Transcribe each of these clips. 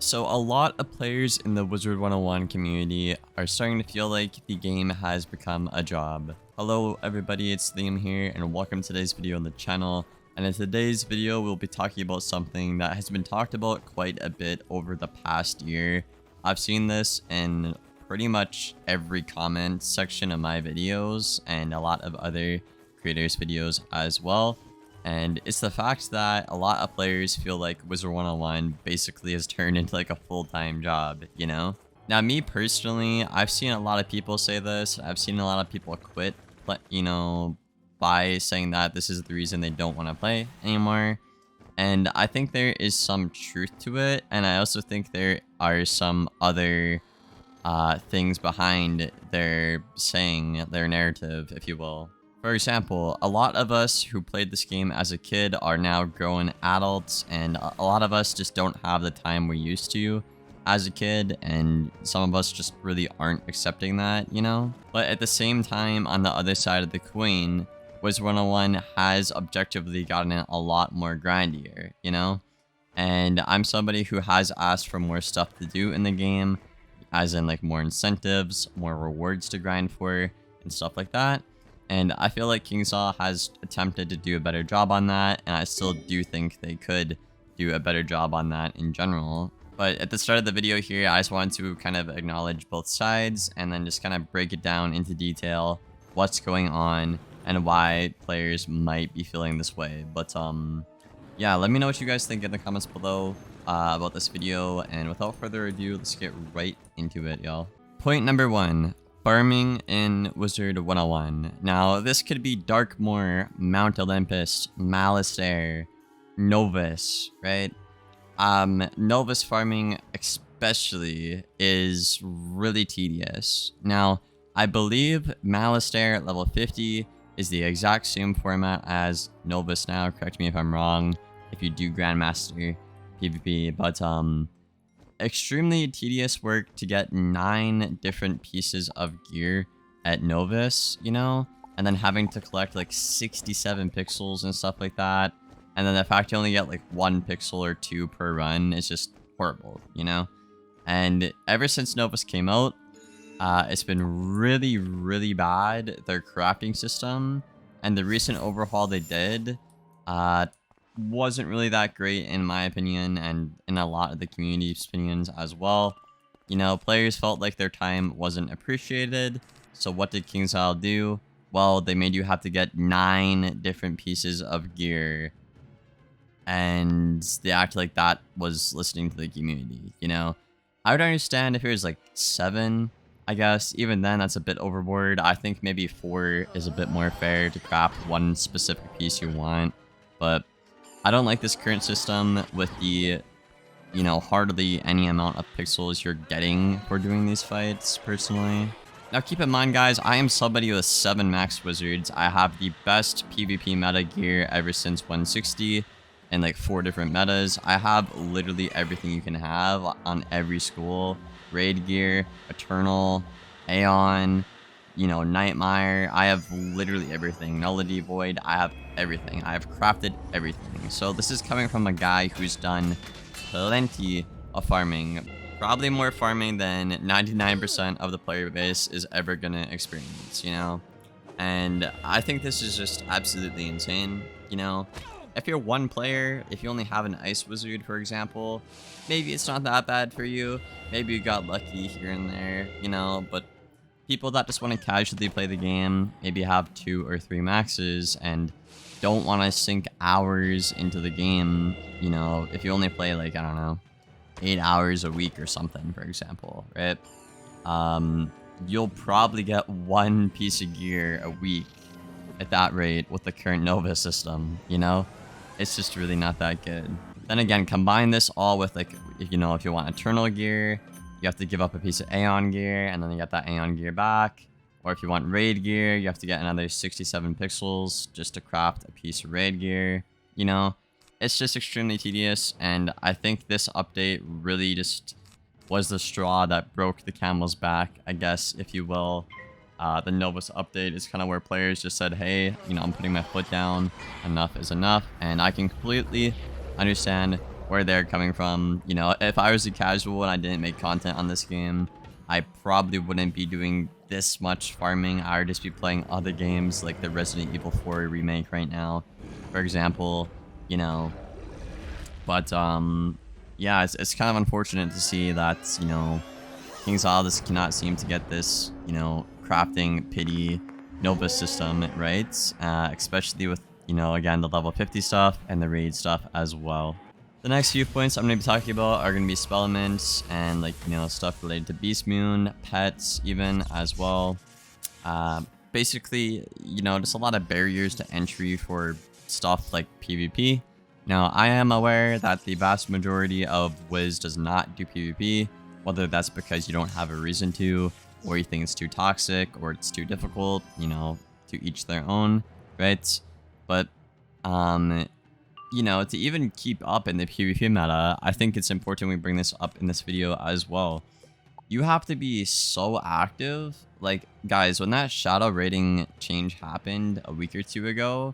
So a lot of players in the Wizard101 community are starting to feel like the game has become a job. Hello everybody, it's Liam here and welcome to today's video on the channel. And in today's video, we'll be talking about something that has been talked about quite a bit over the past year. I've seen this in pretty much every comment section of my videos and a lot of other creators' videos as well. And it's the fact that a lot of players feel like Wizard101 basically has turned into like a full-time job, you know? Now, me personally, I've seen a lot of people say this. I've seen a lot of people quit, you know, by saying that this is the reason they don't want to play anymore. And I think there is some truth to it. And I also think there are some other things behind their saying, their narrative, if you will. For example, a lot of us who played this game as a kid are now grown adults, and a lot of us just don't have the time we used to as a kid, and some of us just really aren't accepting that, you know? But at the same time, on the other side of the coin, Wizard101 has objectively gotten a lot more grindier, you know? And I'm somebody who has asked for more stuff to do in the game, as in like more incentives, more rewards to grind for, and stuff like that. And I feel like Kingsaw has attempted to do a better job on that, and I still do think they could do a better job on that in general. But at the start of the video here, I just wanted to kind of acknowledge both sides, and then just kind of break it down into detail, what's going on, and why players might be feeling this way. But yeah, let me know what you guys think in the comments below about this video, and without further ado, let's get right into it, y'all. Point number 1. Farming in Wizard101. Now, this could be Darkmoor, Mount Olympus, Malistaire, Novus, right? Novus farming especially is really tedious. Now, I believe Malistaire at level 50 is the exact same format as Novus now. Correct me if I'm wrong if you do Grandmaster PvP, but extremely tedious work to get 9 different pieces of gear at Novus, you know? And then having to collect like 67 pixels and stuff like that. And then the fact you only get like 1 pixel or 2 per run is just horrible, you know? And ever since Novus came out, it's been really, really bad. Their crafting system and the recent overhaul they did, wasn't really that great in my opinion, and in a lot of the community's opinions as well. You know, players felt like their time wasn't appreciated, so what did Kingsaw do? Well, they made you have to get 9 different pieces of gear, and they acted like that was listening to the community, you know? I would understand if it was like 7, I guess. Even then, that's a bit overboard. I think maybe 4 is a bit more fair to craft one specific piece you want, but I don't like this current system with the, you know, hardly any amount of pixels you're getting for doing these fights, personally. Now, keep in mind, guys, I am somebody with 7 max wizards. I have the best PvP meta gear ever since 160 in like 4 different metas. I have literally everything you can have on every school. Raid gear, Eternal, Aeon, you know, Nightmare. I have literally everything. Nullity Void, I have everything. I have crafted everything. So this is coming from a guy who's done plenty of farming. Probably more farming than 99% of the player base is ever gonna experience, you know? And I think this is just absolutely insane, you know? If you're one player, if you only have an Ice Wizard, for example, maybe it's not that bad for you. Maybe you got lucky here and there, you know? But people that just want to casually play the game, maybe have 2 or 3 maxes, and don't want to sink hours into the game, you know, if you only play like, I don't know, 8 hours a week or something, for example, right? You'll probably get 1 piece of gear a week at that rate with the current Nova system, you know? It's just really not that good. Then again, combine this all with like, you know, if you want Eternal gear, you have to give up a piece of Aeon gear, and then you get that Aeon gear back. Or if you want Raid gear, you have to get another 67 pixels just to craft a piece of Raid gear. You know, it's just extremely tedious, and I think this update really just was the straw that broke the camel's back, I guess, if you will. The Novus update is kind of where players just said, hey, you know, I'm putting my foot down, enough is enough, and I can completely understand where they're coming from. You know, if I was a casual and I didn't make content on this game, I probably wouldn't be doing this much farming. I would just be playing other games like the Resident Evil 4 remake right now, for example, you know. But, yeah, it's kind of unfortunate to see that, you know, King Solidus cannot seem to get this, you know, crafting pity Nova system, right? Especially with, you know, again, the level 50 stuff and the raid stuff as well. The next few points I'm going to be talking about are going to be spell elements and, like, you know, stuff related to Beast Moon, pets even as well. Basically, you know, just a lot of barriers to entry for stuff like PvP. Now, I am aware that the vast majority of Wiz does not do PvP, whether that's because you don't have a reason to, or you think it's too toxic, or it's too difficult, you know, to each their own, right? But, you know, to even keep up in the PvP meta, I think it's important we bring this up in this video as well. You have to be so active. Like, guys, when that shadow rating change happened a week or two ago,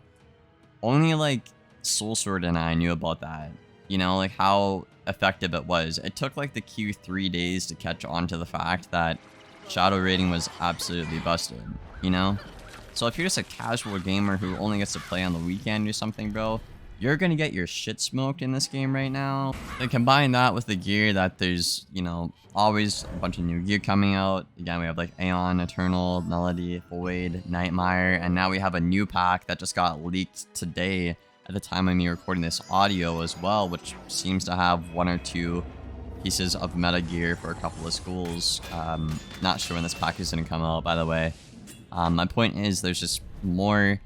only, like, Soul Sword and I knew about that. You know, like, how effective it was. It took, like, the queue 3 days to catch on to the fact that shadow rating was absolutely busted, you know? So if you're just a casual gamer who only gets to play on the weekend or something, bro, you're gonna get your shit smoked in this game right now. And combine that with the gear that there's, you know, always a bunch of new gear coming out. Again, we have like Aeon, Eternal, Melody, Void, Nightmare, and now we have a new pack that just got leaked today at the time of me recording this audio as well, which seems to have 1 or 2 pieces of meta gear for a couple of schools. Not sure when this pack is gonna come out, by the way. My point is there's just more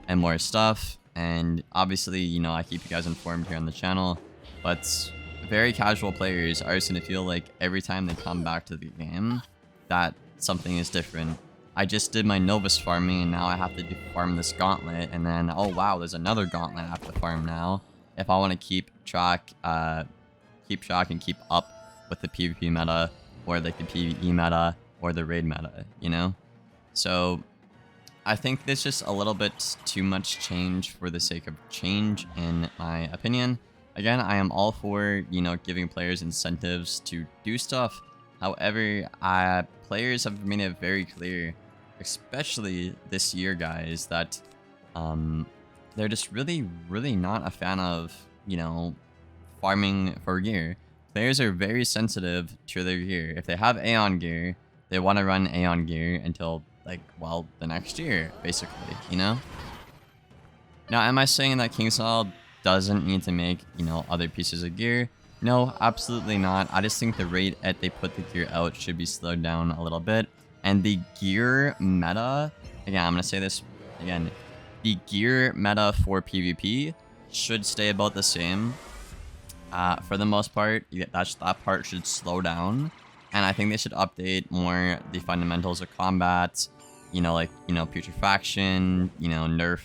and more stuff, and obviously, you know, I keep you guys informed here on the channel, but very casual players are just gonna feel like every time they come back to the game that something is different. I just did my Novus farming, and now I have to farm this gauntlet, and then, oh wow, there's another gauntlet I have to farm now if I want to keep track and keep up with the PvP meta, or like the PvE meta, or the raid meta, you know? So I think there's just a little bit too much change for the sake of change, in my opinion. Again, I am all for, you know, giving players incentives to do stuff. However, players have made it very clear, especially this year, guys, that they're just really not a fan of, you know, farming for gear. Players are very sensitive to their gear. If they have Aeon gear, they want to run Aeon gear until, like, well, the next year, basically, you know? Now, am I saying that King Sol doesn't need to make, you know, other pieces of gear? No, absolutely not. I just think the rate at they put the gear out should be slowed down a little bit. And the gear meta, again, I'm going to say this again, the gear meta for PvP should stay about the same. For the most part, that part should slow down. And I think they should update more the fundamentals of combat, you know, like, you know, Putrefaction, you know, nerf,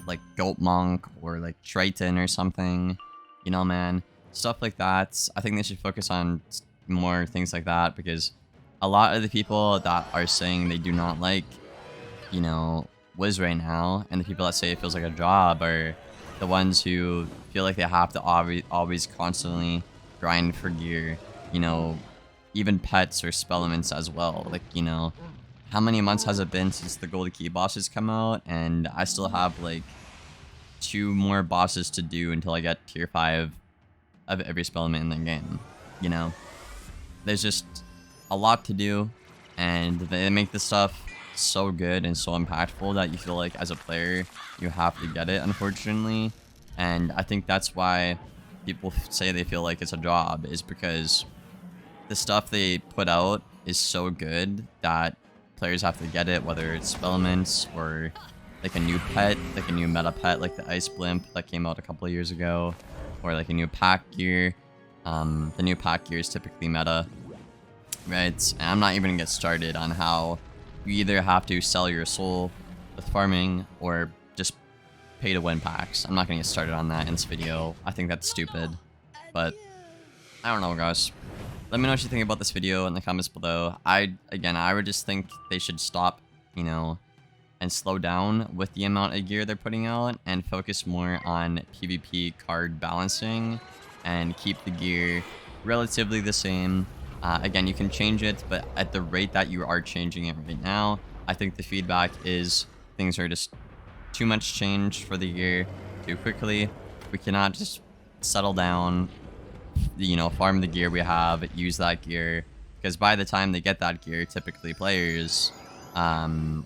like, Goat Monk, or, like, Triton or something, you know, man. Stuff like that. I think they should focus on more things like that, because a lot of the people that are saying they do not like, you know, Wiz right now, and the people that say it feels like a job, are the ones who feel like they have to always constantly grind for gear, you know, even pets or spell elements as well. Like, you know, how many months has it been since the Gold Key bosses come out, and I still have like 2 more bosses to do until I get tier 5 of every spell element in the game, you know? There's just a lot to do, and they make this stuff so good and so impactful that you feel like as a player you have to get it, unfortunately. And I think that's why people say they feel like it's a job, is because the stuff they put out is so good that players have to get it, whether it's spell elements or like a new pet, like a new meta pet, like the Ice Blimp that came out a couple of years ago, or like a new pack gear. The new pack gear is typically meta, right? And I'm not even gonna get started on how you either have to sell your soul with farming or just pay to win packs. I'm not gonna get started on that in this video. I think that's stupid, but I don't know, guys. Let me know what you think about this video in the comments below. I would just think they should stop, you know, and slow down with the amount of gear they're putting out and focus more on PvP card balancing and keep the gear relatively the same. Again, you can change it, but at the rate that you are changing it right now, I think the feedback is things are just too much change for the gear too quickly. We cannot just settle down, farm the gear we have, use that gear, because by the time they get that gear, typically players, the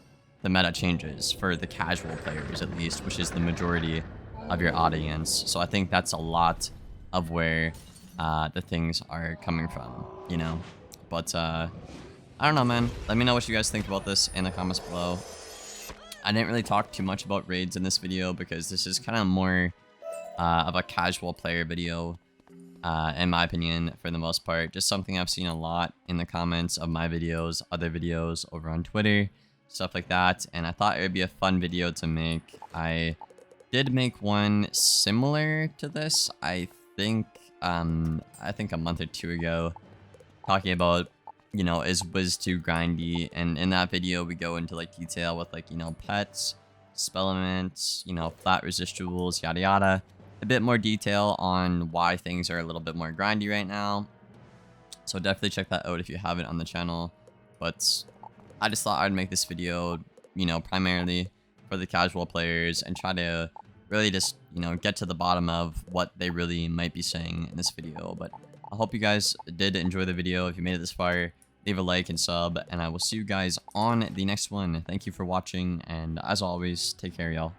meta changes for the casual players at least, which is the majority of your audience. So I think that's a lot of where the things are coming from, But I don't know, man. Let me know what you guys think about this in the comments below. I didn't really talk too much about raids in this video because this is kind of more of a casual player video, in my opinion, for the most part. Just something I've seen a lot in the comments of my videos, other videos over on Twitter, stuff like that. And I thought it would be a fun video to make. I did make one similar to this, I think a month or two ago, talking about, is Wiz2 grindy? And in that video, we go into like detail with like, pets, spell elements, flat resist rules, yada yada. A bit more detail on why things are a little bit more grindy right now. So definitely check that out if you haven't on the channel. But I just thought I'd make this video, primarily for the casual players and try to really just, get to the bottom of what they really might be saying in this video. But I hope you guys did enjoy the video. If you made it this far, leave a like and sub, and I will see you guys on the next one. Thank you for watching, and as always, take care, y'all.